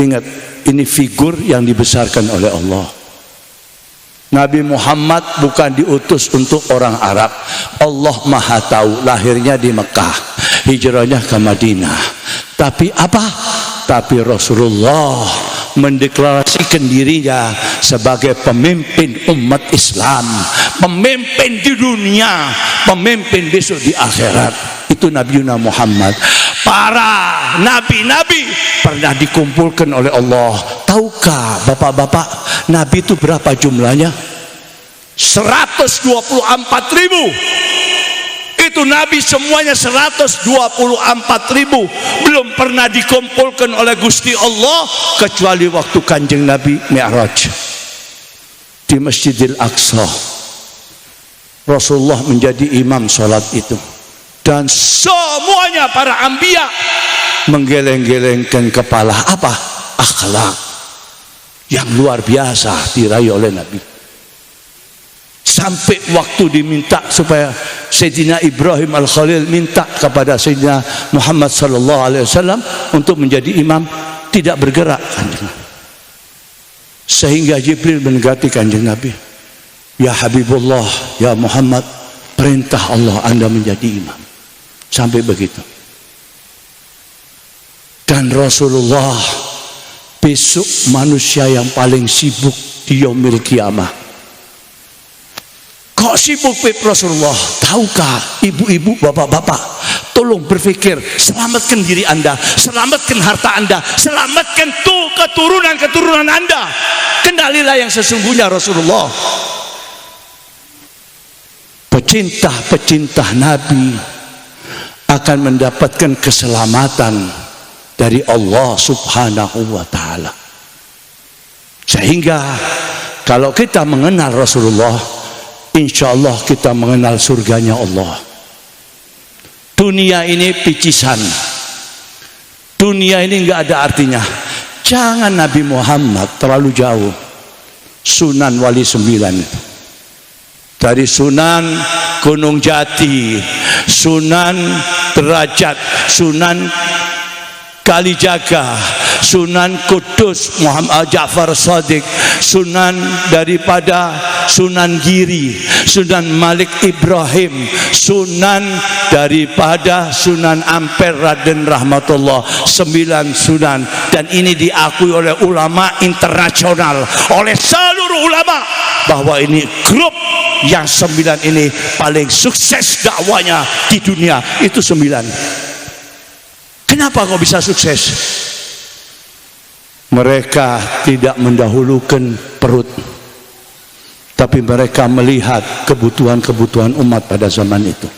Ingat, ini figur yang dibesarkan oleh Allah. Nabi Muhammad bukan diutus untuk orang Arab. Allah Maha tahu, lahirnya di Mekah, hijrahnya ke Madinah. Tapi apa? Tapi Rasulullah mendeklarasikan dirinya sebagai pemimpin umat Islam, pemimpin di dunia, pemimpin besok di akhirat. Itu Nabi Muhammad. Para nabi-nabi pernah dikumpulkan oleh Allah. Tahukah bapak-bapak, nabi itu berapa jumlahnya? 124.000. Itu nabi semuanya 124.000. Belum pernah dikumpulkan oleh Gusti Allah kecuali waktu Kanjeng Nabi Mi'raj di Masjidil Aqsa. Rasulullah menjadi imam sholat itu, dan semuanya para anbiya menggeleng-gelengkan kepala. Apa? Akhlak yang luar biasa diraih oleh Nabi. Sampai waktu diminta supaya Sayyidina Ibrahim Al-Khalil minta kepada Sayyidina Muhammad sallallahu alaihi wasallam untuk menjadi imam, tidak bergerak Kanjeng. Sehingga Jibril mendekati Kanjeng Nabi, "Ya Habibullah, ya Muhammad, perintah Allah Anda menjadi imam." Sampai begitu. Dan Rasulullah besok manusia yang paling sibuk di yaumil kiamah. Kok sibuk Rasulullah? Tahukah ibu-ibu, bapak-bapak, tolong berpikir, selamatkan diri Anda, selamatkan harta Anda, selamatkan keturunan-keturunan Anda. Kendalilah yang sesungguhnya Rasulullah. Pecinta-pecinta Nabi akan mendapatkan keselamatan dari Allah Subhanahu wa ta'ala. Sehingga kalau kita mengenal Rasulullah, insya Allah kita mengenal surganya Allah. Dunia ini picisan, dunia ini nggak ada artinya. Jangan Nabi Muhammad terlalu jauh. Sunan Wali 9 itu, dari Sunan Gunung Jati, Sunan Derajat, Sunan Kalijaga, Sunan Kudus Muhammad Ja'far Shadiq, Sunan daripada Sunan Giri, Sunan Malik Ibrahim, Sunan daripada Sunan Ampel Raden Rahmatullah. 9 sunan, dan ini diakui oleh ulama internasional, oleh seluruh ulama, bahwa ini grup yang 9 ini paling sukses dakwanya di dunia. Itu 9. Kenapa kok bisa sukses? Mereka tidak mendahulukan perut, tapi mereka melihat kebutuhan-kebutuhan umat pada zaman itu.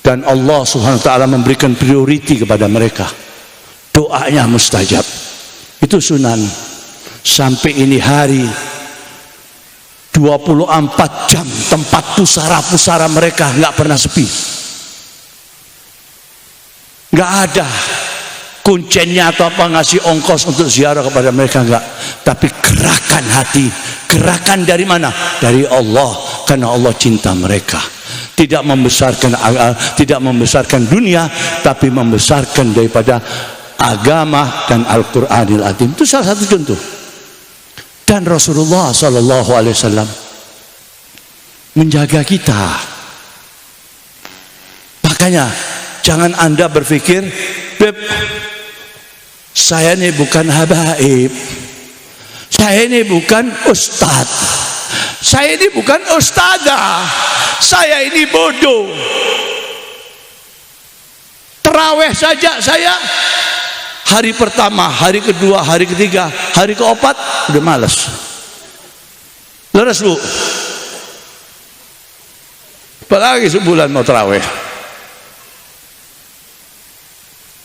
Dan Allah Subhanahu wa ta'ala memberikan priority kepada mereka. Doanya mustajab. Itu sunan. Sampai ini hari 24 jam tempat pusara-pusara mereka nggak pernah sepi. Nggak ada kuncennya atau apa ngasih ongkos untuk ziarah kepada mereka, enggak. Tapi gerakan hati, gerakan dari mana? Dari Allah, karena Allah cinta mereka. Tidak membesarkan dunia, tapi membesarkan daripada agama dan Al-Qur'anil Azim. Itu salah satu contoh. Dan Rasulullah sallallahu alaihi wasallam menjaga kita. Makanya jangan Anda berpikir, Beb, saya ini bukan habaib, saya ini bukan ustadz, saya ini bukan ustadzah, saya ini bodoh. Terawih saja saya hari pertama, hari kedua, hari ketiga, hari keempat udah malas. Leres bu, apalagi sebulan mau terawih.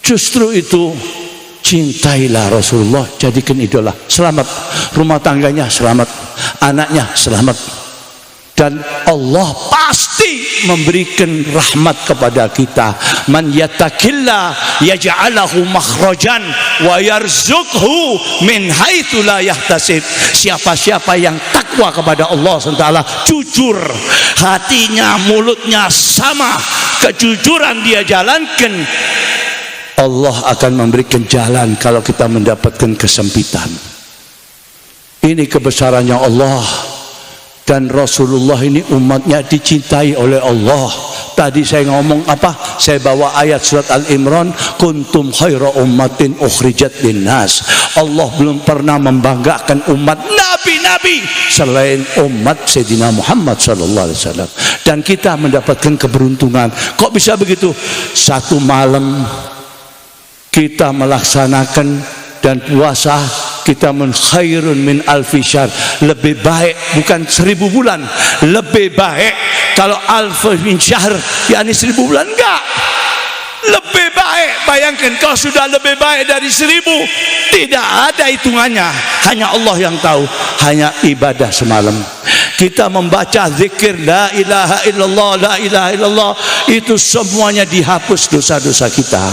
Justru itu, cintailah Rasulullah, jadikan idola. Selamat rumah tangganya, selamat anaknya, selamat. Dan Allah pasti memberikan rahmat kepada kita. Man yattaqillah yaj'alahu makhrajan wa yarzuqhu min haitsu la yahtasib. Siapa-siapa yang takwa kepada Allah SWT, jujur hatinya, mulutnya sama, kejujuran dia jalankan, Allah akan memberikan jalan kalau kita mendapatkan kesempitan. Ini kebesarannya Allah. Dan Rasulullah ini umatnya dicintai oleh Allah. Tadi saya ngomong apa? Saya bawa ayat surat Al-Imran, kuntum khaira ummatin ukhrijat linnas. Allah belum pernah membanggakan umat nabi-nabi selain umat Sayyidina Muhammad sallallahu alaihi wasallam. Dan kita mendapatkan keberuntungan. Kok bisa begitu? Satu malam kita melaksanakan dan puasa kita khairun min alfi syahr, lebih baik, bukan 1000 bulan, lebih baik. Kalau alfi min syahr yakni 1000 bulan, enggak, lebih baik. Bayangkan kau sudah lebih baik dari 1000, tidak ada hitungannya, hanya Allah yang tahu. Hanya ibadah semalam kita membaca zikir la ilaha illallah, la ilaha illallah, itu semuanya dihapus dosa-dosa kita.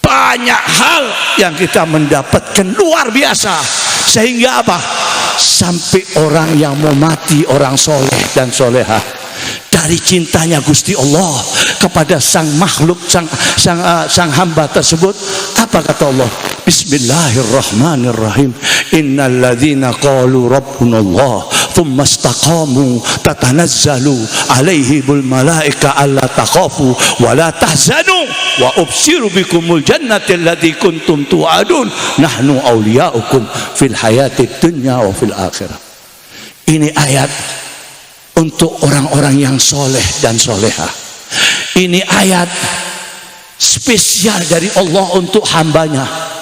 Banyak hal yang kita mendapatkan luar biasa. Sehingga apa? Sampai orang yang mau mati, orang soleh dan solehah, dari cintanya Gusti Allah kepada sang makhluk, sang hamba tersebut, apa kata Allah? Bismillahirrahmanirrahim. Innal ladzina qalu rabbunallah thumma istaqamu tatanazzalu alaihimul malaika alla takhafu wa la tahzanu wa ubsiru bikumul jannati allati kuntum tu'adun nahnu awliya'ukum fil hayatid dunya wa fil akhirah. Ini ayat untuk orang-orang yang soleh dan soleha. Ini ayat spesial dari Allah untuk hambanya.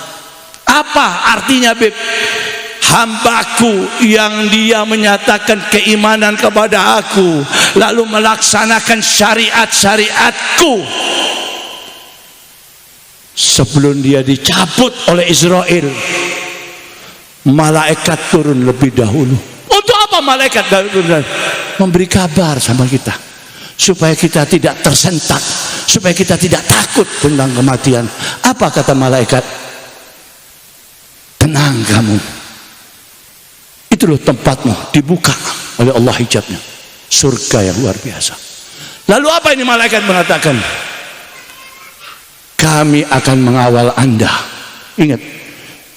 Apa artinya, Beb? Hambaku yang dia menyatakan keimanan kepada aku, lalu melaksanakan syariat-syariatku, sebelum dia dicabut oleh Israel, malaikat turun lebih dahulu. Untuk apa malaikat turun? Memberi kabar sama kita, supaya kita tidak tersentak, supaya kita tidak takut tentang kematian. Apa kata malaikat? Tenang kamu, itu loh tempatmu, dibuka oleh Allah hijabnya, surga yang luar biasa. Lalu apa ini malaikat mengatakan? Kami akan mengawal Anda. Ingat,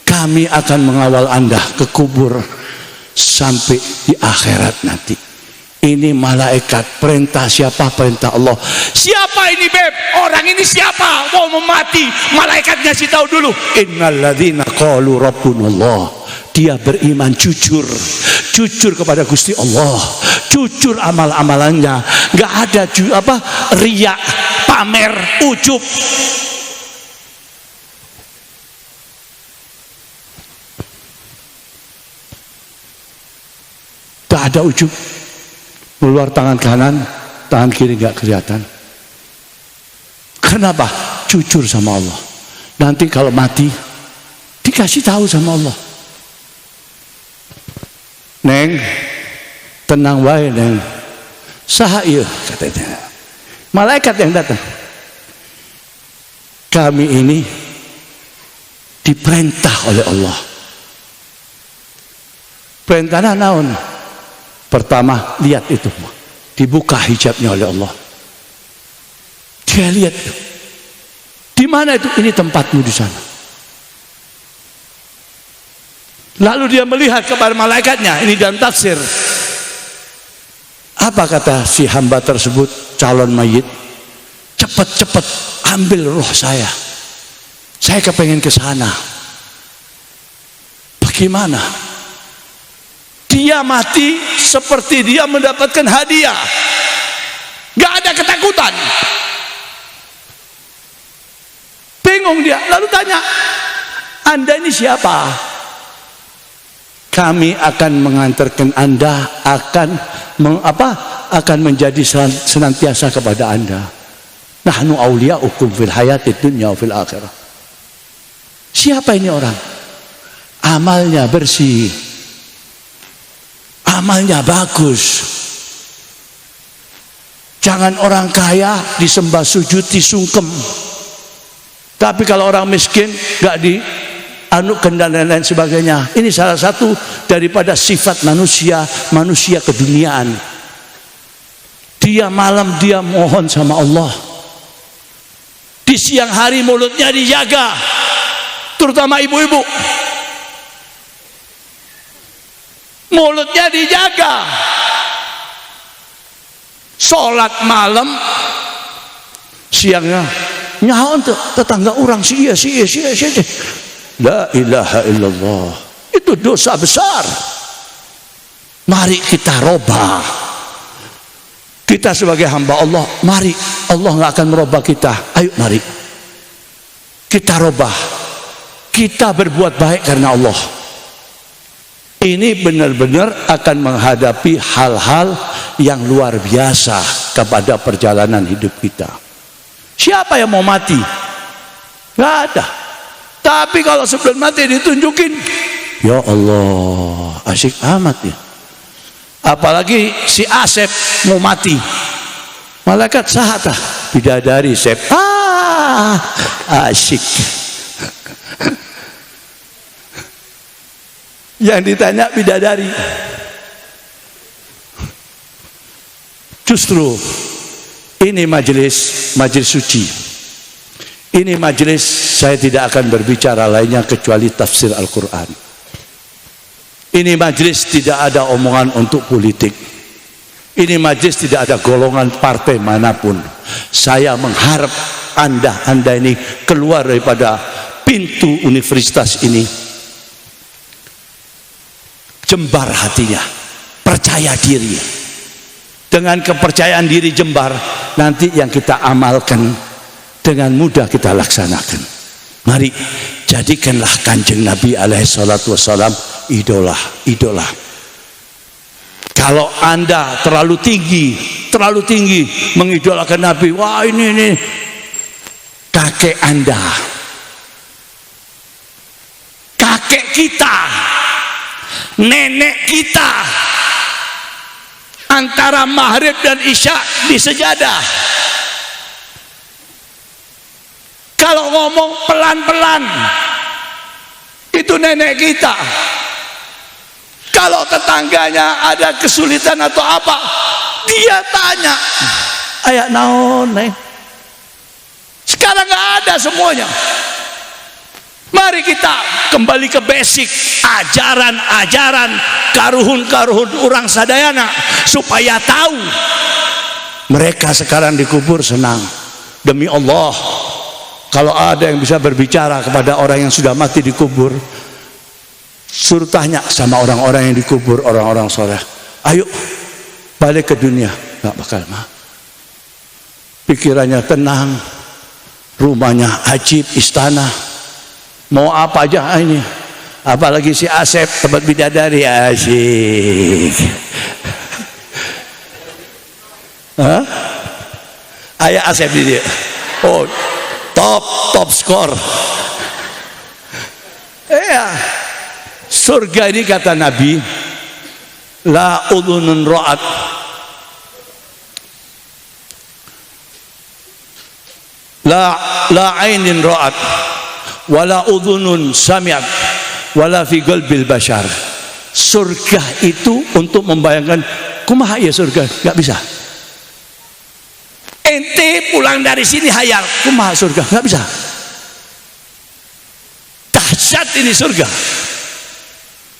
kami akan mengawal Anda ke kubur sampai di akhirat nanti. Ini malaikat, perintah siapa? Perintah Allah. Siapa ini, Beb? Orang ini siapa? Mau mati, malaikat ngasih tahu dulu. Innalladzina qalu rabbunallah. Dia beriman jujur, jujur kepada Gusti Allah, jujur amal-amalannya, nggak ada riya, pamer, ujub. Tak ada ujub. Keluar tangan kanan, tangan kiri nggak kelihatan. Kenapa? Jujur sama Allah. Nanti kalau mati dikasih tahu sama Allah. Neng, tenang wae neng. Saha ieu katanya. Malaikat yang datang. Kami ini diperintah oleh Allah. Perintahnya naon? Pertama, lihat itu, dibuka hijabnya oleh Allah. Dia lihat, di mana itu? Ini tempatmu di sana. Lalu dia melihat kepada malaikatnya. Ini dalam tafsir. Apa kata si hamba tersebut, calon mayit? Cepat-cepat ambil roh saya. Saya kepengen ke sana. Bagaimana? Dia mati seperti dia mendapatkan hadiah. Gak ada ketakutan. Bingung dia. Lalu tanya, Anda ini siapa? Kami akan mengantarkan Anda, akan menjadi senantiasa kepada Anda. Nahnu awliya'ukum fil hayatid dunya wa fil akhirah. Siapa ini orang? Amalnya bersih, amalnya bagus. Jangan orang kaya disembah sujud disungkem, tapi kalau orang miskin gak dianukan dan lain-lain sebagainya. Ini salah satu daripada sifat manusia keduniaan. Dia malam dia mohon sama Allah, Di siang hari mulutnya dijaga, terutama ibu-ibu. Mulutnya dijaga. Sholat malam, siangnya nyaho tetangga orang sia. La ilaha illallah. Itu dosa besar. Mari kita robah. Kita sebagai hamba Allah, mari, Allah nggak akan merubah kita. Ayo mari kita robah. Kita berbuat baik karena Allah. Ini benar-benar akan menghadapi hal-hal yang luar biasa kepada perjalanan hidup kita. Siapa yang mau mati? Nggak ada. Tapi kalau sebelum mati ditunjukin, ya Allah, asyik amat ya. Apalagi si Asep mau mati, malaikat sahatah bidadari Sep, asyik. Yang ditanya bidadari. Justru ini majelis suci. Ini majelis saya tidak akan berbicara lainnya kecuali tafsir Al-Quran. Ini majelis tidak ada omongan untuk politik. Ini majelis tidak ada golongan partai manapun. Saya mengharap Anda ini keluar daripada pintu universitas ini jembar hatinya, percaya diri. Dengan kepercayaan diri jembar, nanti yang kita amalkan dengan mudah kita laksanakan. Mari jadikanlah Kanjeng Nabi alaihi salatu wassalam idola. Kalau Anda terlalu tinggi mengidolakan Nabi, wah ini kakek Anda, kakek kita, nenek kita, antara maghrib dan isya di sejadah. Kalau ngomong pelan-pelan, itu nenek kita. Kalau tetangganya ada kesulitan atau apa, dia tanya, ayak naon neng. Sekarang nggak ada semuanya. Mari kita kembali ke basic, ajaran karuhun orang sadayana, supaya tahu mereka sekarang dikubur senang. Demi Allah, kalau ada yang bisa berbicara kepada orang yang sudah mati dikubur, suruh tanya sama orang-orang yang dikubur, orang-orang soleh, ayo balik ke dunia. Gak bakal mah. Pikirannya tenang, rumahnya ajib, istana, mau apa aja ini. Apalagi si Asep tempat bidadari, asyik. Hah? Ayah Asep di dia. Oh, top skor. Iya. Surga ini kata Nabi, la udhunun ra'at, la ainin ra'at, wala udhunun sami'at, wala fi qalbil bashar. Surga itu untuk membayangkan kumaha ya surga, nggak bisa. Ente pulang dari sini hayal kumaha surga, nggak bisa. Dahsyat ini surga.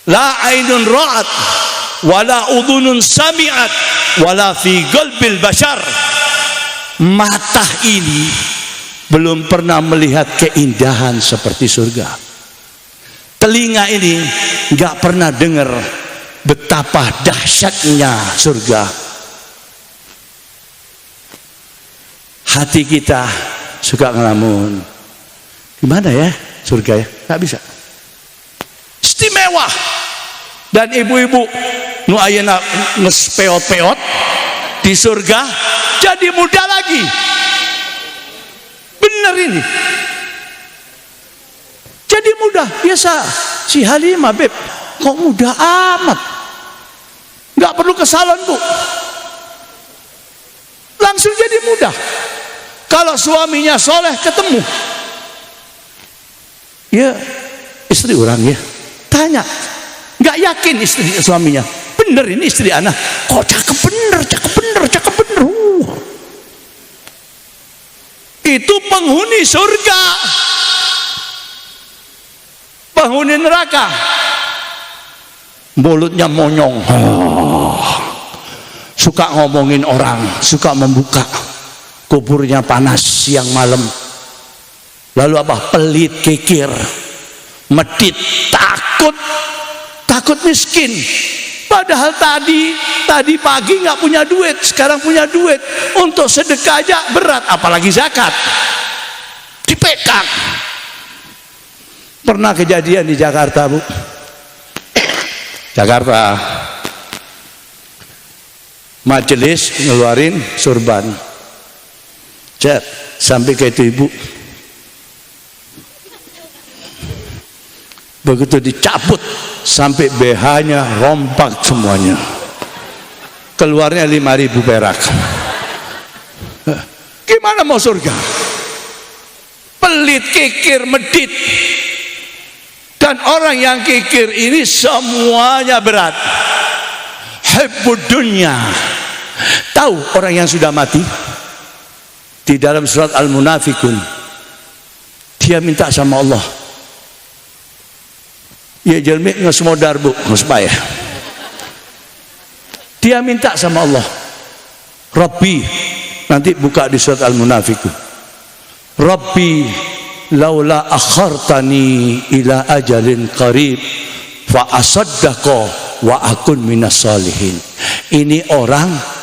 La ainun ra'at, wala udhunun sami'at, wala fi qalbil bashar. Mata ini belum pernah melihat keindahan seperti surga. Telinga ini nggak pernah dengar betapa dahsyatnya surga. Hati kita suka ngelamun, gimana ya surga ya, nggak bisa. Istimewa. Dan ibu-ibu nu ayeuna geus peot-peot di surga jadi muda lagi. Bener ini. Jadi muda. Biasa si Halimah, beb, kok muda amat. Nggak perlu ke salon, Bu. Langsung jadi muda. Kalau suaminya soleh ketemu, ya istri orang ya, tanya, nggak yakin istri suaminya, bener ini istri anak, kok cakep bener. itu penghuni surga. Penghuni neraka mulutnya monyong, suka ngomongin orang, suka membuka, kuburnya panas siang malam. Lalu apa? Pelit, kikir, medit, takut miskin. Padahal tadi pagi nggak punya duit, sekarang punya duit. Untuk sedekah aja berat, apalagi zakat. Dipekak. Pernah kejadian di Jakarta, Bu. Jakarta. Majelis ngeluarin surban. Cet, sampai ke itu ibu. Begitu dicabut sampai BH-nya rompak semuanya. Keluarnya 5.000 perak. Gimana mau surga? Pelit, kikir, medit. Dan orang yang kikir ini semuanya berat. Hibbud dunya. Tahu orang yang sudah mati? Di dalam surat Al-Munafikun, dia minta sama Allah, ya jelmi ngesmodar bu, ngesupaya. Dia minta sama Allah, Rabbi, nanti buka di surat Al-Munafikun, Rabbi laula akhartani ila ajalin qarib fa asaddaqa wa akun minas salihin. Ini orang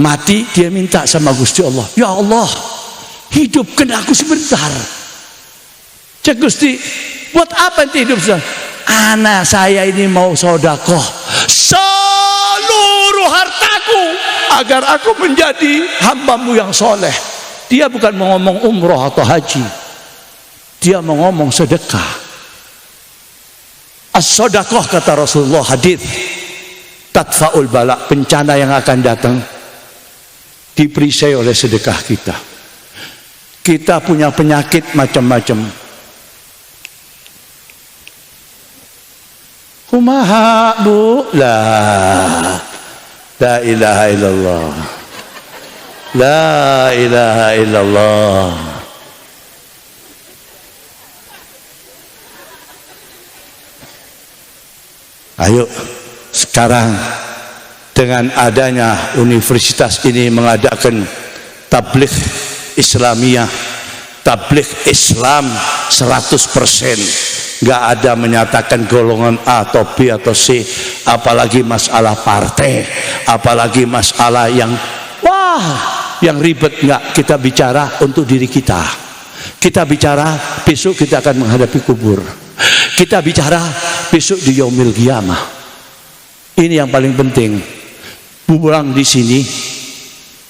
mati, dia minta sama Gusti Allah, ya Allah, hidupkan aku sebentar. Cek Gusti, buat apa nanti hidup sebentar? Anak saya ini mau sedekah seluruh hartaku agar aku menjadi hamba-Mu yang soleh. Dia bukan mau ngomong umroh atau haji, dia mau ngomong sedekah. As-sedekah, kata Rasulullah, hadis, tadfa'ul bala, bencana yang akan datang diperisai oleh sedekah kita. Kita punya penyakit macam-macam. Kumaha bu? La ilaha illallah, la ilaha illallah. Ayo sekarang dengan adanya universitas ini mengadakan tabligh Islamiyah, tabligh Islam 100%, nggak ada menyatakan golongan A atau B atau C, apalagi masalah partai, apalagi masalah yang yang ribet. Nggak, kita bicara untuk diri kita. Kita bicara besok kita akan menghadapi kubur. Kita bicara besok di yaumil qiyamah. Ini yang paling penting. Pulang di sini,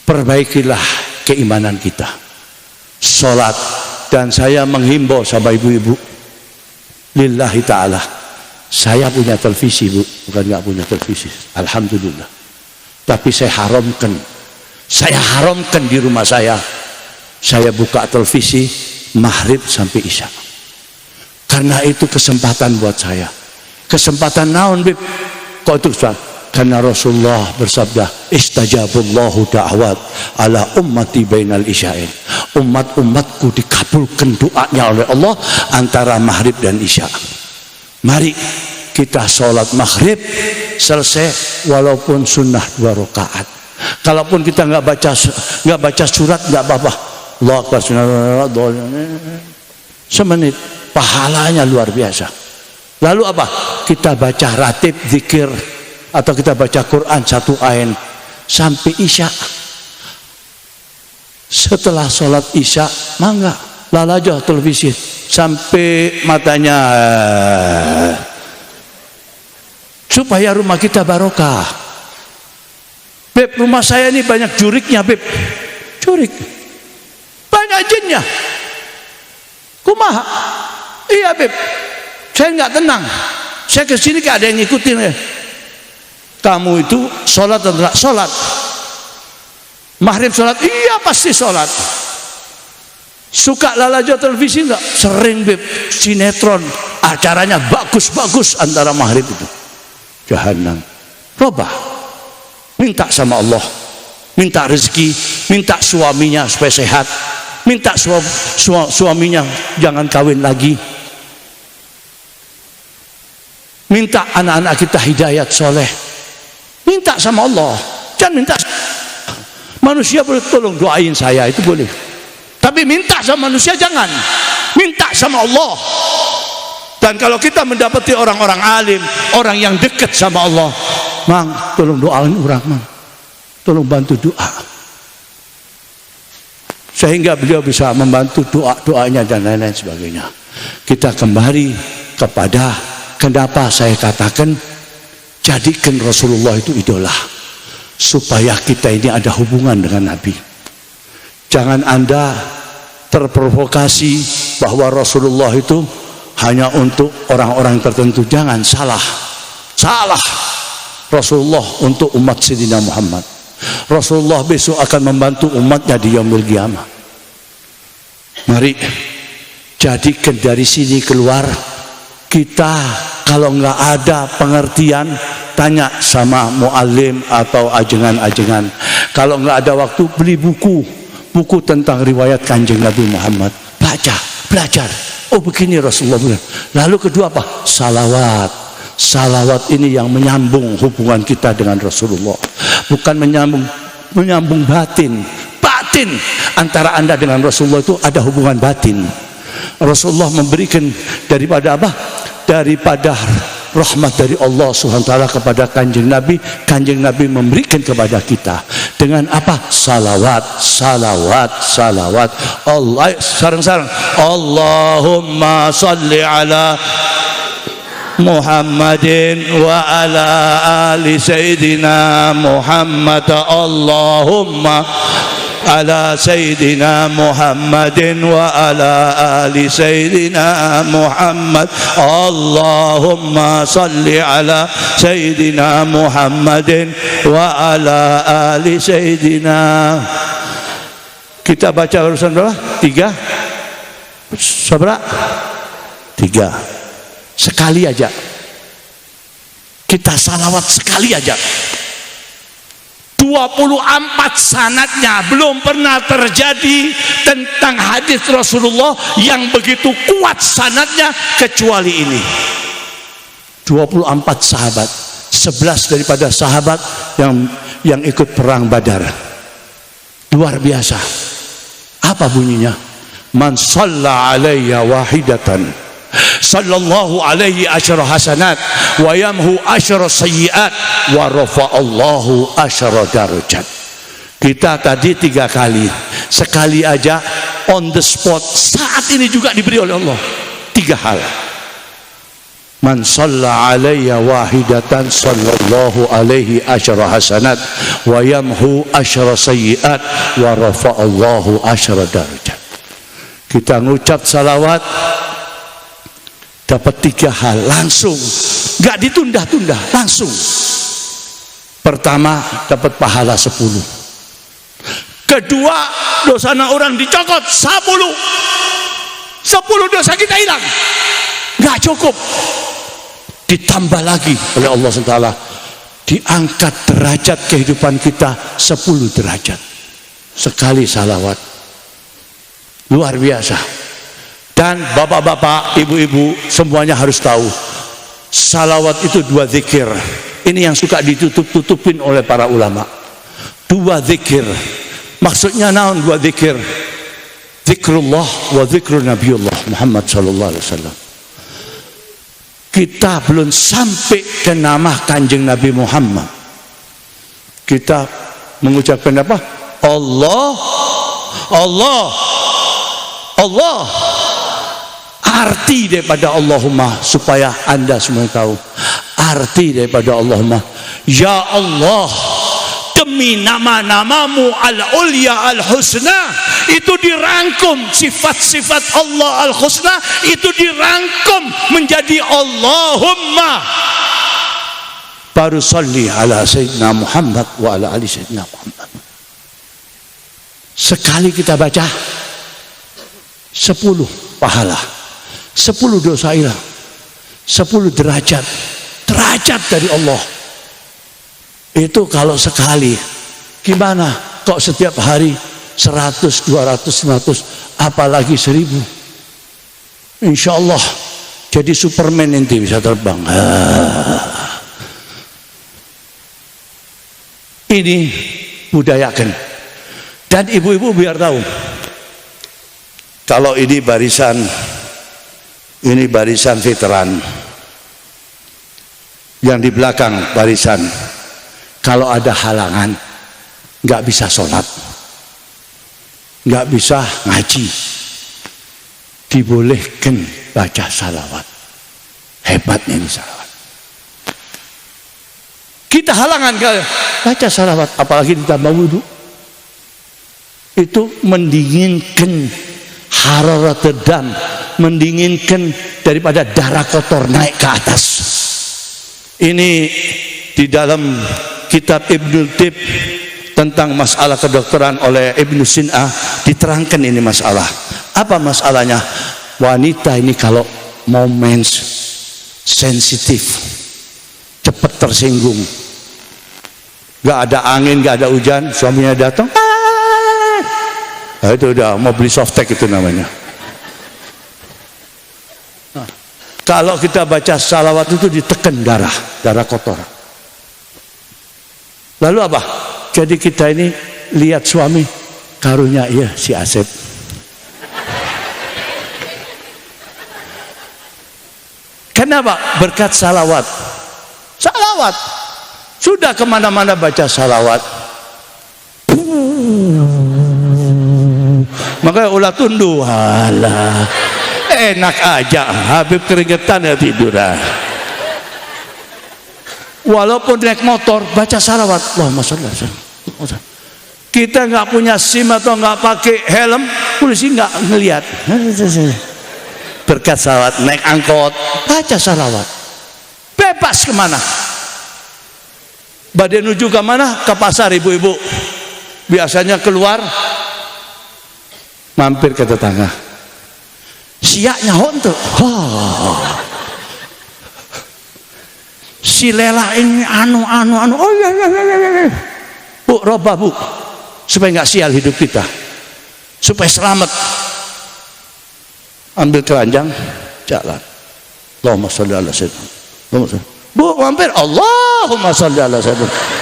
perbaikilah keimanan kita. Salat, dan saya menghimbau sama ibu-ibu, lillahi ta'ala, saya punya televisi bu, bukan nggak punya televisi, alhamdulillah. Tapi saya haramkan di rumah saya buka televisi maghrib sampai isya. Karena itu kesempatan buat saya. Kesempatan naon bib? Kok itu Ustaz? Karena Rasulullah bersabda, istajabullahu da'wat ala ummati bainal isya'in. Umat-umatku dikabulkan doanya oleh Allah antara maghrib dan isya. Mari kita sholat maghrib selesai, walaupun sunnah 2 rakaat. Kalaupun kita nggak baca surat, nggak apa-apa. Allah Akbar, semenit, pahalanya luar biasa. Lalu apa? Kita baca ratib zikir, atau kita baca Quran 1 ayat sampai isya. Setelah sholat isya, mangga lalajah televisi sampai matanya, supaya rumah kita barokah. Beb, rumah saya ini banyak juriknya beb, jurik, banyak jinnya. Kumaha? Iya beb, saya nggak tenang. Saya kesini gak ada yang ngikutin. Kamu itu sholat atau tidak sholat? Maghrib sholat? Iya pasti sholat. Suka lalajo televisi enggak? Sering beb, sinetron, acaranya bagus-bagus antara maghrib itu. Jahannam. Robah, minta sama Allah, minta rezeki, minta suaminya supaya sehat, minta suaminya jangan kawin lagi, minta anak-anak kita hidayat soleh, minta sama Allah, jangan minta manusia. Boleh tolong doain saya, itu boleh, tapi minta sama manusia jangan, minta sama Allah. Dan kalau kita mendapati orang-orang alim, orang yang dekat sama Allah, Mang, tolong doain orang, Mang, tolong bantu doa, sehingga beliau bisa membantu doa-doanya dan lain-lain sebagainya. Kita kembali kepada kenapa saya katakan jadikan Rasulullah itu idola, supaya kita ini ada hubungan dengan Nabi. Jangan Anda terprovokasi bahwa Rasulullah itu hanya untuk orang-orang tertentu. Jangan, salah. Rasulullah untuk umat Sayyidina Muhammad. Rasulullah besok akan membantu umatnya di yaumil qiyamah. Mari jadikan dari sini keluar, kita kalau nggak ada pengertian, tanya sama muallim atau ajengan-ajengan. Kalau nggak ada waktu, beli buku tentang riwayat Kanjeng Nabi Muhammad, baca, belajar. Oh begini Rasulullah bilang. Lalu kedua apa? Salawat ini yang menyambung hubungan kita dengan Rasulullah, bukan menyambung batin. Antara Anda dengan Rasulullah itu ada hubungan batin. Rasulullah memberikan daripada apa? Daripada rahmat dari Allah SWT kepada Kanjeng Nabi. Kanjeng Nabi memberikan kepada kita dengan apa? Salawat. Allah, sarang-sarang, Allahumma salli ala Muhammadin wa ala ali Sayyidina Muhammad. Allahumma ala Sayyidina Muhammadin wa ala ali Sayyidina Muhammad. Allahumma salli ala Sayyidina Muhammadin wa ala ali Sayyidina. Kita baca urusan berapa? 3. Sabra? 3. Sekali aja. Kita salawat sekali aja. 24 sanadnya belum pernah terjadi tentang hadis Rasulullah yang begitu kuat sanadnya kecuali ini. 24 sahabat, 11 daripada sahabat yang ikut perang Badar. Luar biasa. Apa bunyinya? Man shalla alayya wahidatan sallallahu alaihi asyara hasanat wa yamhu asyara sayyiat wa rafa'allahu asyara darajat. Kita tadi 3 kali, sekali aja on the spot, saat ini juga diberi oleh Allah 3 hal. Man shalla alayya wahidatan sallallahu alaihi asyara hasanat wa yamhu asyara sayyiat wa rafa'allahu asyara darajat. Kita ngucap salawat dapat 3 hal langsung, gak ditunda-tunda, langsung. Pertama, dapat pahala 10. Kedua, dosa orang dicokot 10 dosa kita hilang. Gak cukup, ditambah lagi oleh Allah SWT, diangkat derajat kehidupan kita 10 derajat sekali salawat. Luar biasa. Dan bapak-bapak, ibu-ibu semuanya harus tahu, salawat itu 2 zikir. Ini yang suka ditutup-tutupin oleh para ulama. 2 zikir. Maksudnya naon 2 zikir? Zikrullah wa zikrul Nabiullah Muhammad sallallahu alaihi wasallam. Kita belum sampai ke nama Kanjeng Nabi Muhammad. Kita mengucapkan apa? Allah. Arti daripada Allahumma, supaya Anda semua tahu arti daripada Allahumma. Ya Allah, demi nama-namamu al-ulya al-husna, itu dirangkum sifat-sifat Allah al-husna, itu dirangkum menjadi Allahumma. Baru salli ala Sayyidina Muhammad wa ala ali Sayyidina Muhammad. Sekali kita baca 10 pahala, 10 dosa hilang, 10 derajat dari Allah. Itu kalau sekali. Gimana kok setiap hari 100, 200, 500, apalagi 1000. Insya Allah jadi Superman nanti bisa terbang. Ini budayakan. Dan ibu-ibu biar tahu, kalau ini barisan veteran, yang di belakang barisan, kalau ada halangan nggak bisa sholat, nggak bisa ngaji, dibolehkan baca salawat. Hebatnya ini salawat. Kita halangan baca salawat, apalagi ditambah wudhu, itu mendinginkan hararat dam, mendinginkan daripada darah kotor naik ke atas. Ini di dalam kitab Ibnu Tib tentang masalah kedokteran oleh Ibnu Sin'ah diterangkan ini masalah. Apa masalahnya? Wanita ini kalau mau mens sensitif, cepat tersinggung, gak ada angin, gak ada hujan, suaminya datang, itu udah mau beli softtek itu namanya. Nah, kalau kita baca salawat itu ditekan darah kotor. Lalu apa? Jadi kita ini lihat suami, karunya iya si Asep. Kenapa? Berkat salawat. Salawat. Sudah kemana-mana baca salawat. Makanya ulah tundu, halah, enak aja, Habib keringetan ya tiduran. Walaupun naik motor baca salawat, Allahumma sholli alaihi wasallam. Kita nggak punya SIM atau nggak pakai helm, polisi nggak ngelihat. Berkat salawat, naik angkot baca salawat, bebas kemana. Badai menuju ke mana? Ke pasar ibu-ibu. Biasanya keluar mampir ke tetangga. Siaknya honto. Si Lela ini anu. Oh iya. Bu, robah bu. Supaya nggak sial hidup kita. Supaya selamat. Ambil keranjang, jalan. Allahumma sholli ala sayyidina. Bu, mampir. Allahumma sholli ala sayyidina.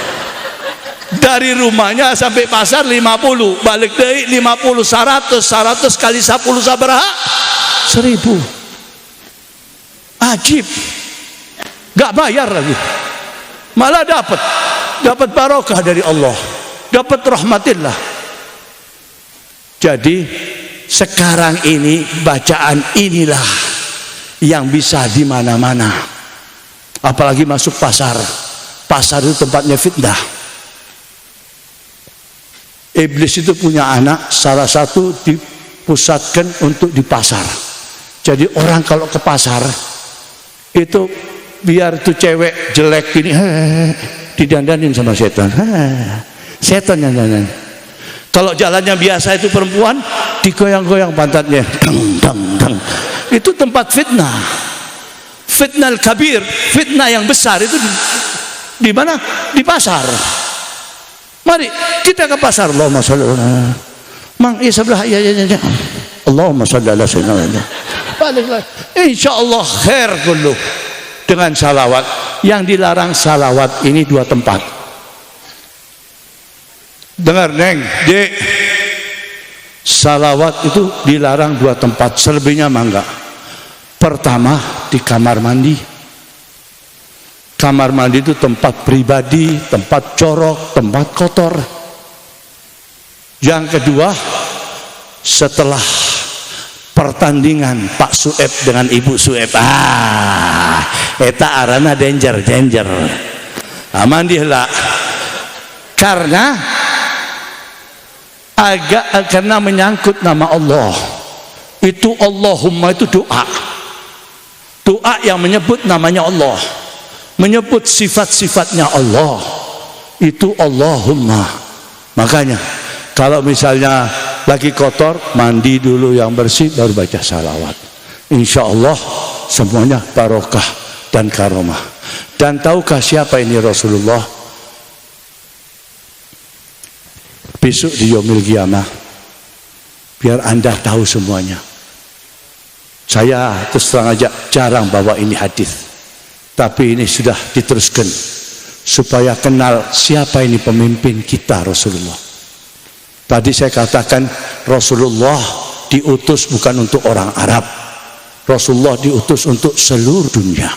Dari rumahnya sampai pasar 50, balik dari 50, 100 kali 10 sabaraha 1000. Ajib, gak bayar lagi, malah dapat barokah dari Allah, dapat rahmatillah. Jadi sekarang ini bacaan inilah yang bisa di mana-mana, apalagi masuk pasar. Pasar itu tempatnya fitnah. Iblis itu punya anak, salah satu dipusatkan untuk di pasar. Jadi orang kalau ke pasar itu biar tuh cewek jelek gini, didandanin sama setan. Setan yang dandan. Kalau jalannya biasa itu perempuan digoyang-goyang pantatnya. Dang. Itu tempat fitnah. Fitnah kabir, fitnah yang besar itu di mana? Di pasar. Mari kita ke pasar. Allahumma sholli ala Mang sebelah ya. Allahumma sholli ala sayyidina. Insyaallah khair kullu dengan salawat. Yang dilarang salawat ini 2 tempat. Dengar neng, dek, salawat itu dilarang 2 tempat, selebihnya mangga. Pertama di kamar mandi. Kamar mandi itu tempat pribadi, tempat corok, tempat kotor. Yang kedua, setelah pertandingan Pak Sueb dengan Ibu Sueb, eta arana danger. Mandilah. Karena menyangkut nama Allah. Itu Allahumma itu doa. Doa yang menyebut namanya Allah, menyebut sifat-sifatnya Allah, itu Allahumma. Makanya kalau misalnya lagi kotor, mandi dulu yang bersih, baru baca salawat. Insya Allah semuanya barokah dan karomah. Dan tahukah siapa ini Rasulullah? Besok di Yaumil Qiyamah biar Anda tahu semuanya. Saya terus terang aja jarang bawa ini hadis, tapi ini sudah diteruskan supaya kenal siapa ini pemimpin kita, Rasulullah. Tadi saya katakan Rasulullah diutus bukan untuk orang Arab, Rasulullah diutus untuk seluruh dunia.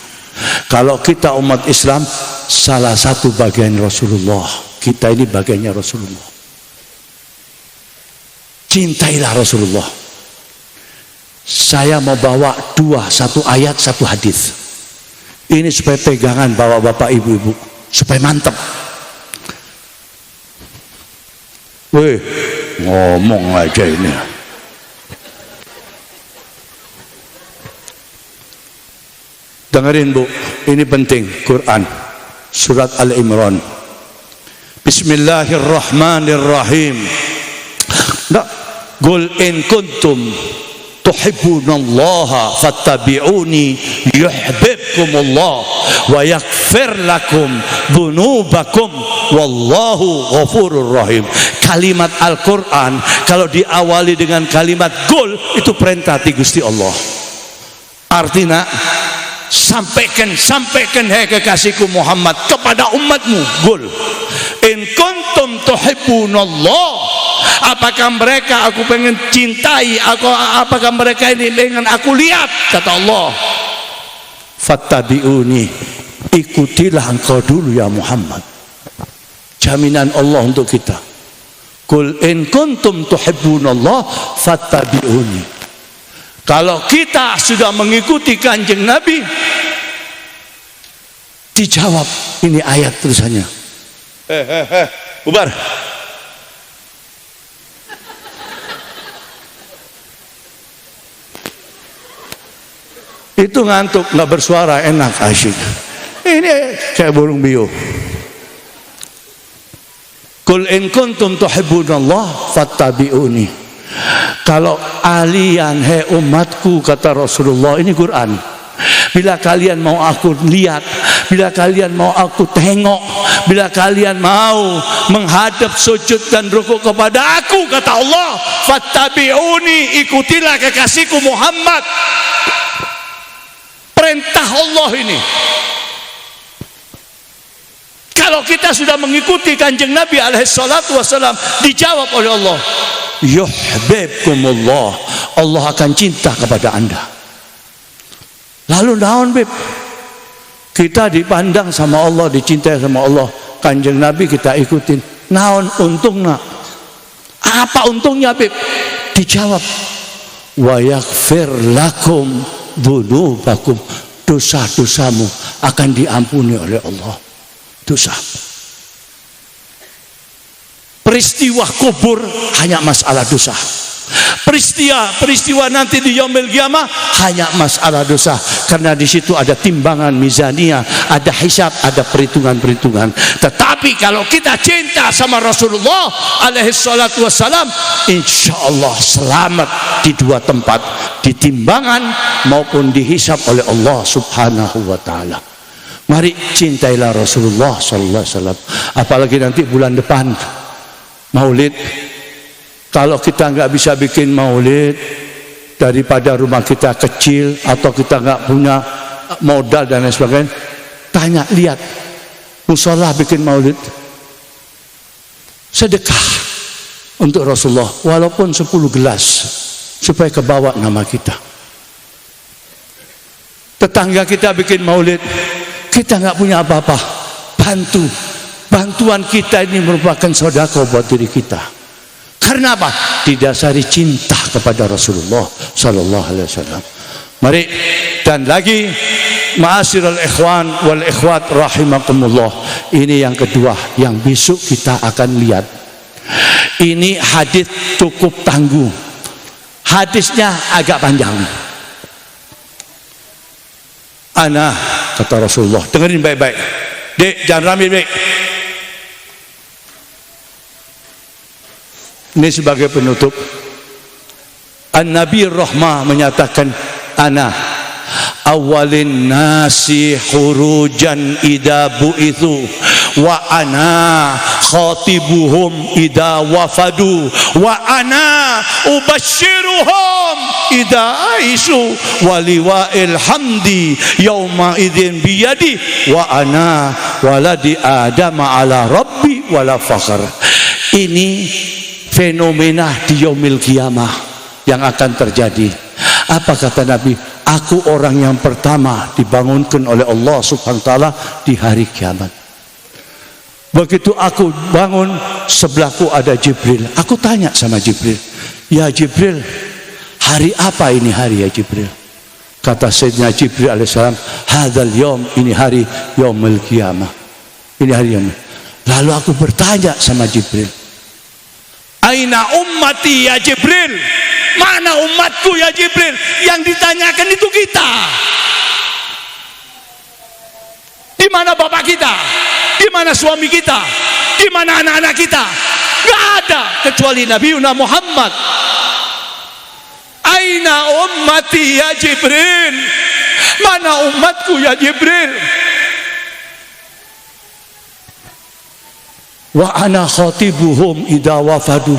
Kalau kita umat Islam, salah satu bagian Rasulullah, kita ini bagiannya Rasulullah. Cintailah Rasulullah. Saya mau bawa satu ayat, satu hadis. Ini supaya pegangan bawa bapak ibu-ibu, supaya mantap. Weh, ngomong aja ini. Dengerin Bu, ini penting. Quran, surat Al-Imran. Bismillahirrahmanirrahim. Qul in kuntum tuhibbunallaha fattabi'uni yuhibbukumullah wa yaghfir lakum dzunubakum wallahu ghafurur rahim. Kalimat Al-Qur'an kalau diawali dengan kalimat qul, itu perintah ti Gusti Allah. Artinya sampaikan hai kekasihku Muhammad kepada umatmu, qul in kuntum tuhibbunallah. Apakah mereka aku pengen cintai, apakah mereka ini pengen aku lihat, kata Allah. Fattabi'uni, ikutilah engkau dulu ya Muhammad. Jaminan Allah untuk kita. Qul in kuntum tuhibbunallah fattabi'uni. Kalau kita sudah mengikuti Kanjeng Nabi, dijawab ini ayat terusannya. Bubar. Itu ngantuk, nggak bersuara, enak, asyik. Ini kayak burung bio. Qul in kuntum tuhibbunallah fattabi'uni. Kalau kalian, hai umatku, kata Rasulullah, ini Quran. Bila kalian mau aku lihat, bila kalian mau aku tengok, bila kalian mau menghadap sujud dan rukuk kepada aku, kata Allah, fattabi'uni, ikutilah kekasihku Muhammad. Perintah Allah ini. Kalau kita sudah mengikuti Kanjeng Nabi alaihi salatu wasallam, dijawab oleh Allah, yuhibbukumullah, Allah akan cinta kepada Anda. Lalu naon Beb? Kita dipandang sama Allah, dicintai sama Allah. Kanjeng Nabi kita ikutin, naon untungna? Apa untungnya Beb? Dijawab, wa yaghfir lakum dzunubakum, dosa-dosamu akan diampuni oleh Allah. Dosa. Peristiwa kubur hanya masalah dosa. Peristiwa nanti di yaumil qiyamah hanya masalah dosa, karena di situ ada timbangan mizaniyah, ada hisab, ada perhitungan-perhitungan. Tetapi kalau kita cinta sama Rasulullah alaihi salatu wassalam, insyaallah selamat di dua tempat, di timbangan maupun dihisab oleh Allah subhanahu wa ta'ala. Mari cintailah Rasulullah sallallahu alaihi wasallam. Apalagi nanti bulan depan Maulid. Kalau kita nggak bisa bikin maulid, daripada rumah kita kecil atau kita nggak punya modal dan lain sebagainya, tanya, lihat musola bikin maulid, sedekah untuk Rasulullah walaupun 10 gelas supaya kebawa nama kita. Tetangga kita bikin maulid, kita nggak punya apa-apa, bantuan kita ini merupakan sedekah buat diri kita. Karena apa? Didasari cinta kepada Rasulullah sallallahu alaihi wasallam. Mari, dan lagi, ma'asyiral ikhwan wal ikhwat rahimakumullah, ini yang kedua yang besok kita akan lihat. Ini hadis cukup tangguh. Hadisnya agak panjang. Ana, kata Rasulullah, dengerin baik-baik. Dek, jangan rame baik. Ini sebagai penutup. An-Nabi Rahmah menyatakan, ana awalin nasi khurujan idza bu'itsu wa ana khatibuhum idza wafadu wa ana ubashiruhum idza aisu waliwa'il hamdi yauma idzin biyadi wa ana waladi adam ala rabbi wala fakhr. Ini fenomena di yaumil qiyamah yang akan terjadi. Apa kata Nabi? Aku orang yang pertama dibangunkan oleh Allah Subhanahu wa taala di hari kiamat. Begitu aku bangun, sebelahku ada Jibril. Aku tanya sama Jibril, "Ya Jibril, hari apa ini hari ya Jibril?" Kata Sayyidina Jibril alaihissalam, "Hadzal yaum, ini hari yaumul qiyamah." Ini hari yaumul. Lalu aku bertanya sama Jibril, "Aina ummati ya Jibril?" Mana umatku ya Jibril? Yang ditanyakan itu kita. Di mana bapak kita? Di mana suami kita? Di mana anak-anak kita? Gak ada kecuali Nabi Muhammad. Aina ummati ya Jibril? Mana umatku ya Jibril? Wa ana khatibuhum idza wafadu.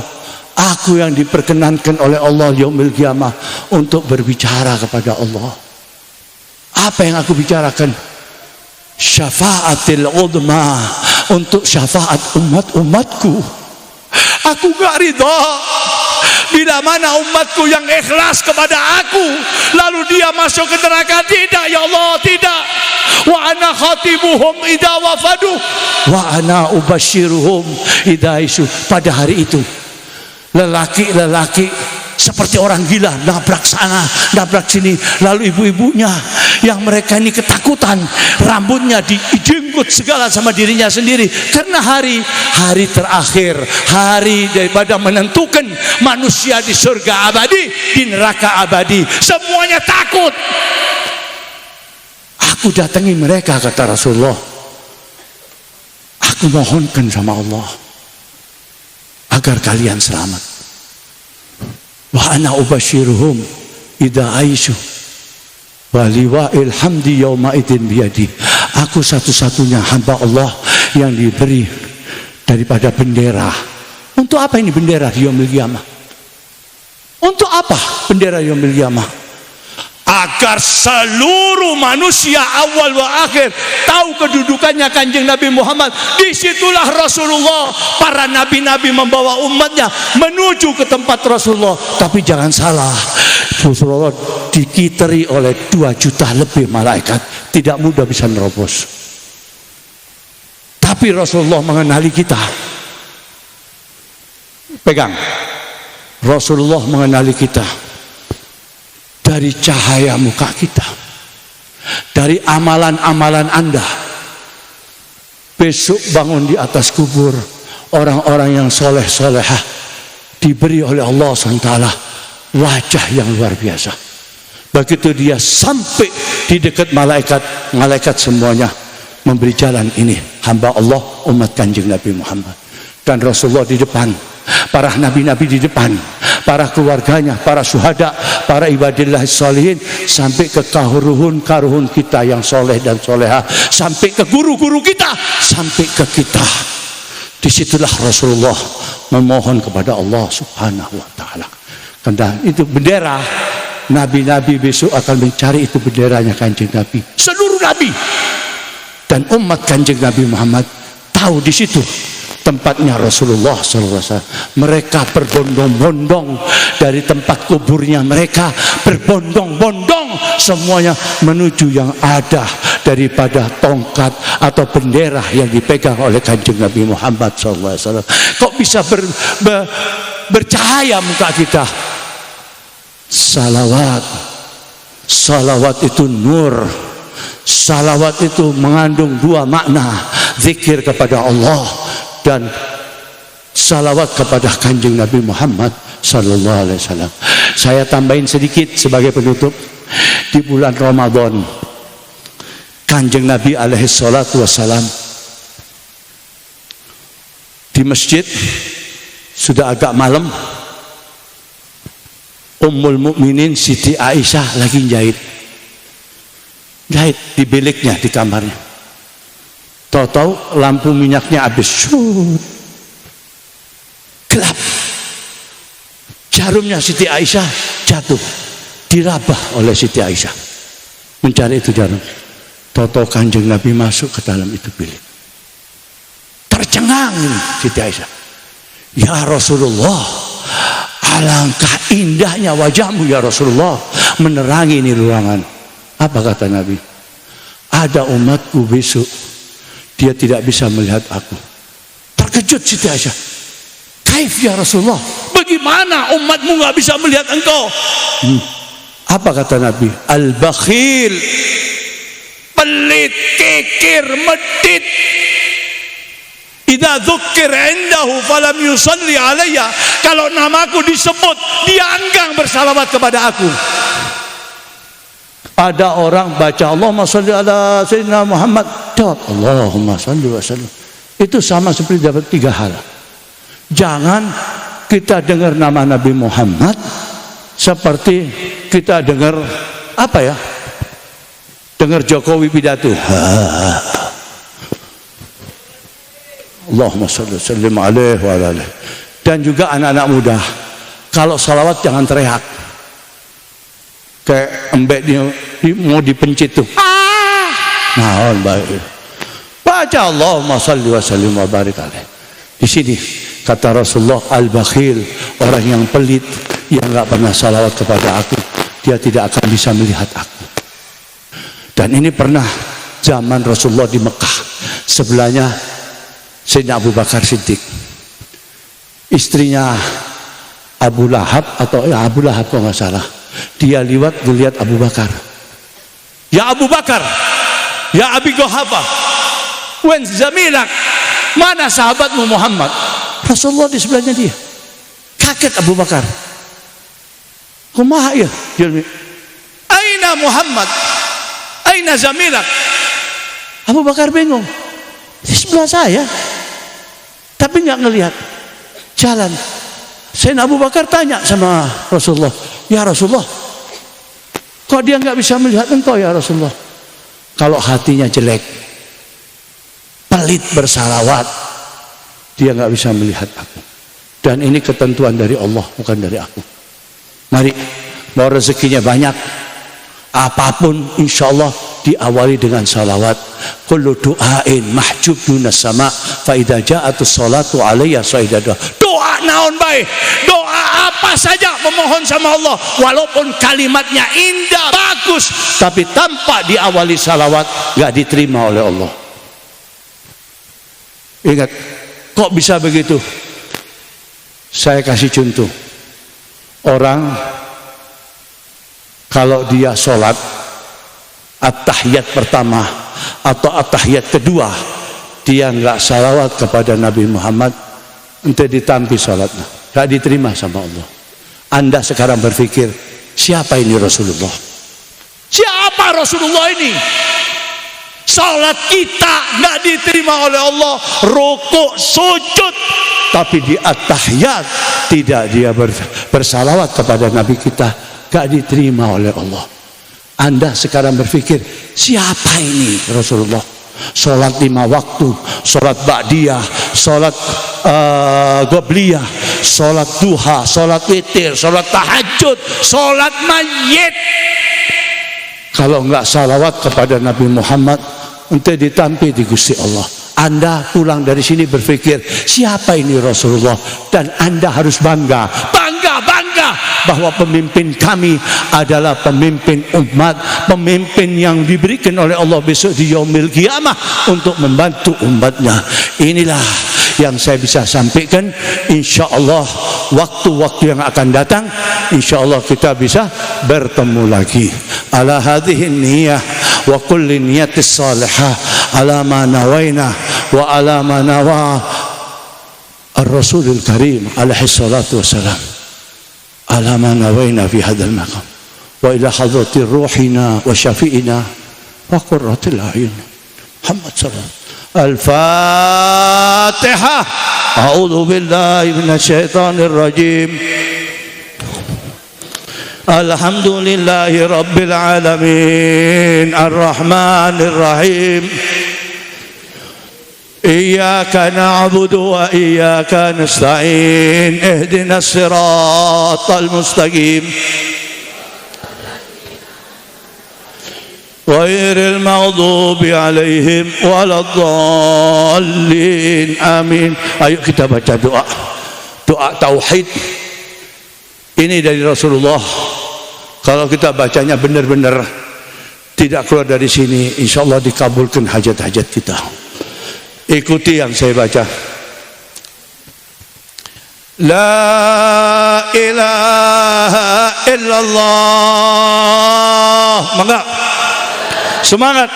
Aku yang diperkenankan oleh Allah yaumil qiyamah untuk berbicara kepada Allah. Apa yang aku bicarakan? Syafaatil udma, untuk syafaat umat-umatku. Aku gak ridha bila mana umatku yang ikhlas kepada aku lalu dia masuk ke neraka. Tidak ya Allah, tidak. Wa ana khatibuhum idza wafadu wa ana ubashiruhum idza isu. Pada hari itu lelaki-lelaki seperti orang gila, nabrak sana, nabrak sini. Lalu ibu-ibunya yang mereka ini ketakutan, rambutnya dijenggut segala sama dirinya sendiri. Karena hari terakhir, hari daripada menentukan manusia di surga abadi, di neraka abadi. Semuanya takut. Aku datangi mereka, kata Rasulullah. Aku mohonkan sama Allah agar kalian selamat. Wa ana ubashiruhum idza aisyu wa liwa'il hamdi yauma idzin biyadi. Aku satu-satunya hamba Allah yang diberi daripada bendera. Untuk apa ini bendera di yaumil qiyamah? Untuk apa bendera yaumil qiyamah? Agar seluruh manusia awal wa akhir tahu kedudukannya Kanjeng Nabi Muhammad. Disitulah Rasulullah, para nabi-nabi membawa umatnya menuju ke tempat Rasulullah. Tapi jangan salah, Rasulullah dikiteri oleh 2 juta lebih malaikat, tidak mudah bisa nerobos. Tapi Rasulullah mengenali kita. Pegang, Rasulullah mengenali kita dari cahaya muka kita, dari amalan-amalan Anda. Besok bangun di atas kubur, orang-orang yang soleh-solehah diberi oleh Allah SWT wajah yang luar biasa. Begitu dia sampai di dekat malaikat, malaikat semuanya memberi jalan, ini hamba Allah, umat Kanjeng Nabi Muhammad. Dan Rasulullah di depan, para nabi-nabi di depan, para keluarganya, para syuhada, para ibadillah sholihin, sampai ke karuhun kita yang soleh dan soleha, sampai ke guru-guru kita, sampai ke kita. Disitulah Rasulullah memohon kepada Allah Subhanahu wa ta'ala. Karena itu bendera, nabi-nabi besok akan mencari itu benderanya Kanjeng Nabi. Seluruh nabi dan umat Kanjeng Nabi Muhammad tahu di situ tempatnya Rasulullah SAW. Mereka berbondong-bondong dari tempat kuburnya mereka, berbondong-bondong semuanya menuju yang ada daripada tongkat atau bendera yang dipegang oleh Kanjeng Nabi Muhammad SAW. Kok bisa bercahaya muka kita? Salawat. Salawat itu nur. Salawat itu mengandung 2 makna, zikir kepada Allah dan salawat kepada Kanjeng Nabi Muhammad sallallahu alaihi wasallam. Saya tambahin sedikit sebagai penutup. Di bulan Ramadan, Kanjeng Nabi alaihi salatu wasallam di masjid, sudah agak malam. Ummul Mukminin Siti Aisyah lagi jahit di biliknya, di kamarnya. tahu-tahu lampu minyaknya habis. Gelap. Jarumnya Siti Aisyah jatuh, dirabah oleh Siti Aisyah. Mencari itu jarum. Tahu-tahu Kanjeng Nabi masuk ke dalam itu bilik. Tercengang Siti Aisyah. Ya Rasulullah, alangkah indahnya wajahmu ya Rasulullah, menerangi ini ruangan. Apa kata Nabi? Ada umatku besok, dia tidak bisa melihat aku. Terkejut Siti Aisyah. Kaif ya Rasulullah, bagaimana umatmu gak bisa melihat engkau? Apa kata Nabi? Al-bakhil, pelit, kikir, medit. Idza dzukir indahu falam yusalli alayya, kalau namaku disebut dia enggan bersalawat kepada aku. Ada orang baca Allahumma shalli ala sayyidina Muhammad, jawab Allahumma shalli wa sallim. Itu sama seperti dapat 3 hal. Jangan kita dengar nama Nabi Muhammad seperti kita dengar apa ya? Dengar Jokowi pidato. Allahumma shalli wa sallim alaihi wa ala alihi. Dan juga anak-anak muda, kalau salawat jangan teriak. Kayak embek mau dipencit tuh. Nah, baik. Baca Allahumma shalli wa sallim wa barik alaihi. Di sini kata Rasulullah, al-bakhil, orang yang pelit, yang enggak pernah salawat kepada aku, dia tidak akan bisa melihat aku. Dan ini pernah zaman Rasulullah di Mekah, sebelahnya Sayyidina Abu Bakar Siddiq, istrinya Abu Lahab atau Abu Lahab kalau nggak salah, dia liwat melihat Abu Bakar. Ya Abu Bakar, ya Abi Quhafa, wen zamilak, mana sahabatmu Muhammad? Rasulullah di sebelahnya dia. Kaget Abu Bakar. Kumaha ya? Aina Muhammad? Aina zamilak? Abu Bakar bingung. Di sebelah saya, tapi nggak ngelihat. Jalan. Sayyidina Abu Bakar tanya sama Rasulullah, ya Rasulullah, kok dia nggak bisa melihat engkau ya Rasulullah? Kalau hatinya jelek, pelit bersalawat, dia nggak bisa melihat aku. Dan ini ketentuan dari Allah, bukan dari aku. Mari, mau rezekinya banyak, apapun insya Allah diawali dengan salawat. Kullu du'ain mahjub dunas sama fa idza ja'atus salatu alayya saidada. Doa naon bae, doa apa saja memohon sama Allah, walaupun kalimatnya indah bagus, tapi tanpa diawali salawat enggak diterima oleh Allah. Ingat, kok bisa begitu? Saya kasih contoh. Orang kalau dia sholat at-tahiyat pertama atau at-tahiyat kedua, dia enggak salawat kepada Nabi Muhammad, ente ditampi sholatnya, enggak diterima sama Allah. Anda sekarang berpikir, siapa ini Rasulullah? Siapa Rasulullah ini? Salat kita enggak diterima oleh Allah, rukuk, sujud, tapi di at-tahiyat tidak dia bersalawat kepada Nabi kita, enggak diterima oleh Allah. Anda sekarang berpikir, siapa ini Rasulullah? Salat 5 waktu, salat ba'diyah, salat qobliyah, salat duha, salat witir, salat tahajud, salat mayit. Kalau enggak salawat kepada Nabi Muhammad, ente ditampi di Gusti Allah. Anda pulang dari sini berpikir, siapa ini Rasulullah? Dan Anda harus bangga bahwa pemimpin kami adalah pemimpin umat, pemimpin yang diberikan oleh Allah besok di yaumil qiyamah untuk membantu umatnya. Inilah yang saya bisa sampaikan. Insya Allah waktu-waktu yang akan datang, insya Allah kita bisa bertemu lagi. Ala hadhihi niyah wa kulli niyatis salihah ala ma nawaina wa ala ma nawa ar-rasulul karim alaihi salatu wassalam, ala ma nawaina fi hadzal maqam wa ila hadratir ruhina wa syafi'ina wa qurratil a'yun Muhammad sallallahu Al-Fatihah. A'udzu billahi minasy syaithanir rajim. Alhamdulillahi rabbil alamin, arrahmanir rahim, إياك نعبد وإياك نستعين اهدنا الصراط المستقيم غير المغضوب عليهم ولا الضالين آمين. Ayo kita baca doa tauhid ini dari Rasulullah. Kalau kita bacanya benar-benar tidak keluar dari sini, insya Allah dikabulkan hajat-hajat kita. Ikuti yang saya baca. La ilaha illallah. Mangga. Semangat.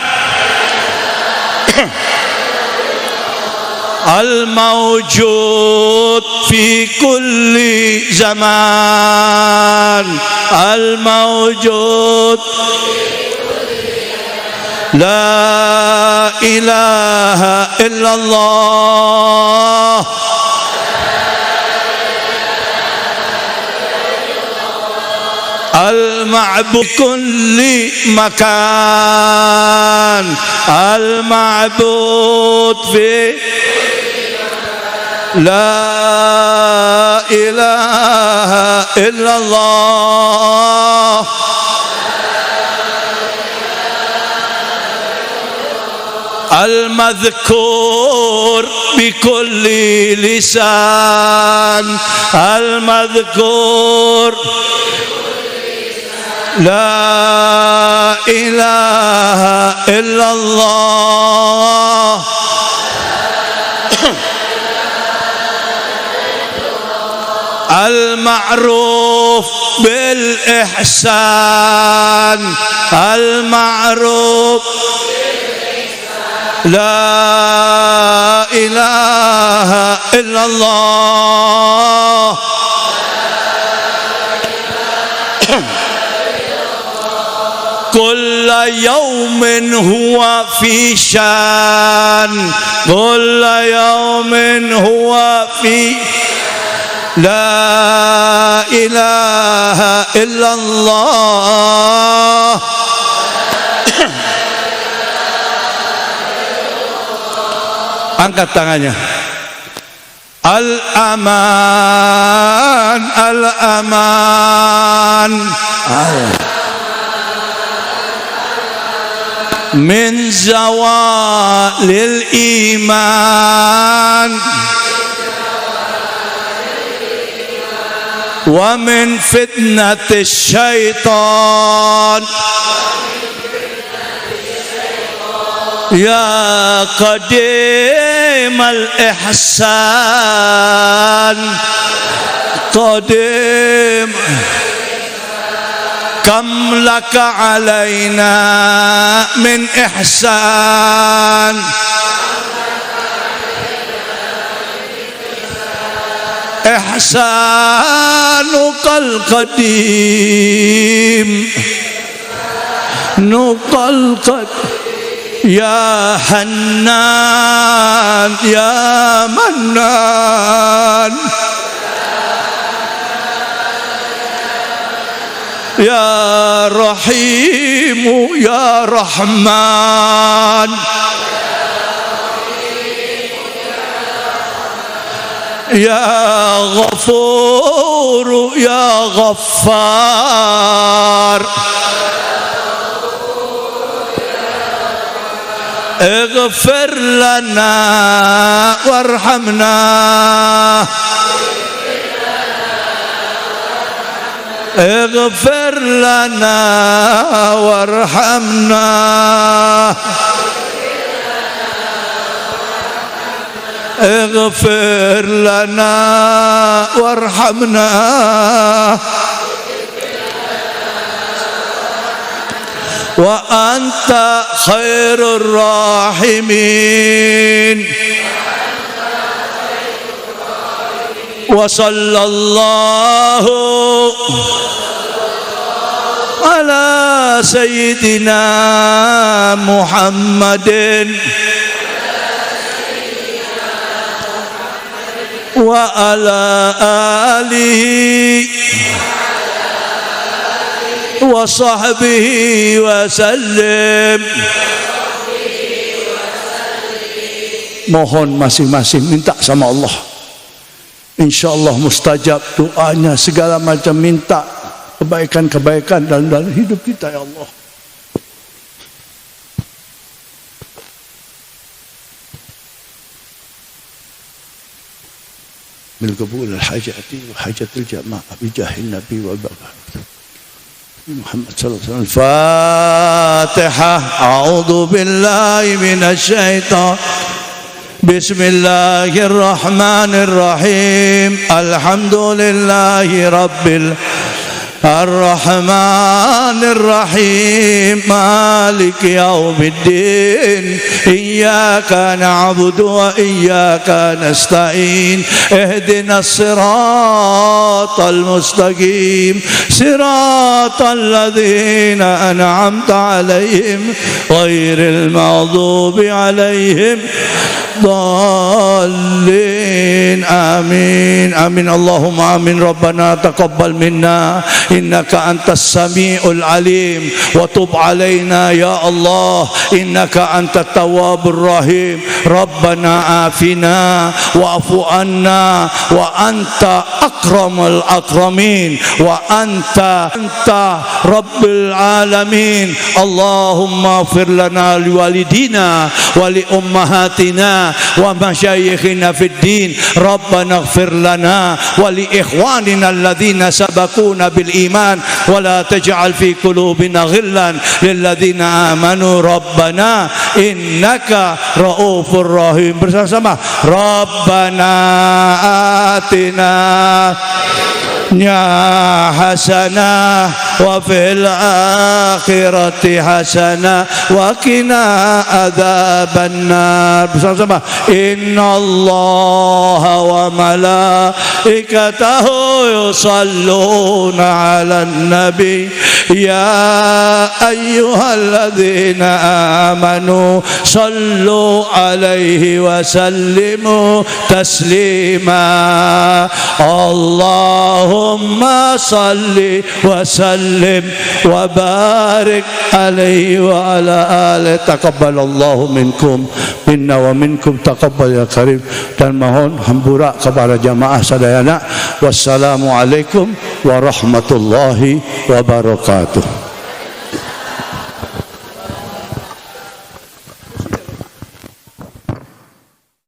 Al-mawjud fi kulli zaman. Al-mawjud La ilaha illallah. Al-ma'bud kulli makan. Al-ma'bud fi La ilaha illallah. Al-madhkur bikulli lisan. Al-madhkur La ilaha illallah. Al-ma'ruf bil ihsan. Al-ma'ruf La ilaha illallah. Kulla yawmin huwa fi shan. Kulla yawmin huwa fi La ilaha illallah. Angkat tangannya. Al-aman, al-aman. Min zawalil iman wa min fitnatis syaitan. Ya qadimal ihsan. Qadim kam laka alaina min ihsan. Ihsanukal qadim nukal qadim. Ya Hannan, Ya Mannan, Ya Rahimu, Ya Rahman, Ya Ghafur, Ya Ghaffar. اغفر لنا وارحمنا. اغفر لنا وارحمنا. اغفر لنا وارحمنا. Wa anta khairur rahimin. Wa sallallahu ala sayyidina Muhammadin wa ala alihi wa sahbihi wa sallim. mohon masing-masing minta sama Allah. InsyaAllah mustajab doanya, segala macam minta kebaikan-kebaikan dalam hidup kita ya Allah. Bil qabul al-hajati wa hajatil jamaah bi jahil nabi wa barakatuh Muhammad sallallahu alaihi wasallam. Fatihah. A'udzu billahi minasy syaitan. Bismillahirrahmanirrahim. Alhamdulillahi rabbil الرحمن الرحيم مالك يوم الدين إياك نعبد وإياك نستعين اهدنا الصراط المستقيم صراط الذين أنعمت عليهم غير المغضوب عليهم ضالين آمين آمين اللهم آمين ربنا تقبل منا إنك أنت السميع العليم وتب علينا يا الله إنك أنت التواب الرحيم ربنا آفنا واعف عنا وأنت أكرم الأكرمين وأنت رب العالمين اللهم اغفر لنا لوالدينا ولأمهاتنا ومشايخنا في الدين ربنا اغفر لنا ولإخواننا الذين سبقونا بالإيمان ولا تجعل في قلوبنا غلا للذين آمنوا ربنا إنك رؤوف رحيم. Bersama-sama Rabbana atina ya hasanah wa fil akhirati hasanah wa qina adzabannar. Bersama-sama innallaha wa malaikatahu yusalluna 'alan nabi ya ayyuhalladzina amanu sallu 'alaihi wa sallimu taslima. Allahumma salli wa sallim wa barik alaihi wa ala alihi. Taqabbalallahu minkum minna wa minkum taqabbal ya karim. Dan mohon hampura kepada jamaah sadayana. Wassalamualaikum warahmatullahi wabarakatuh.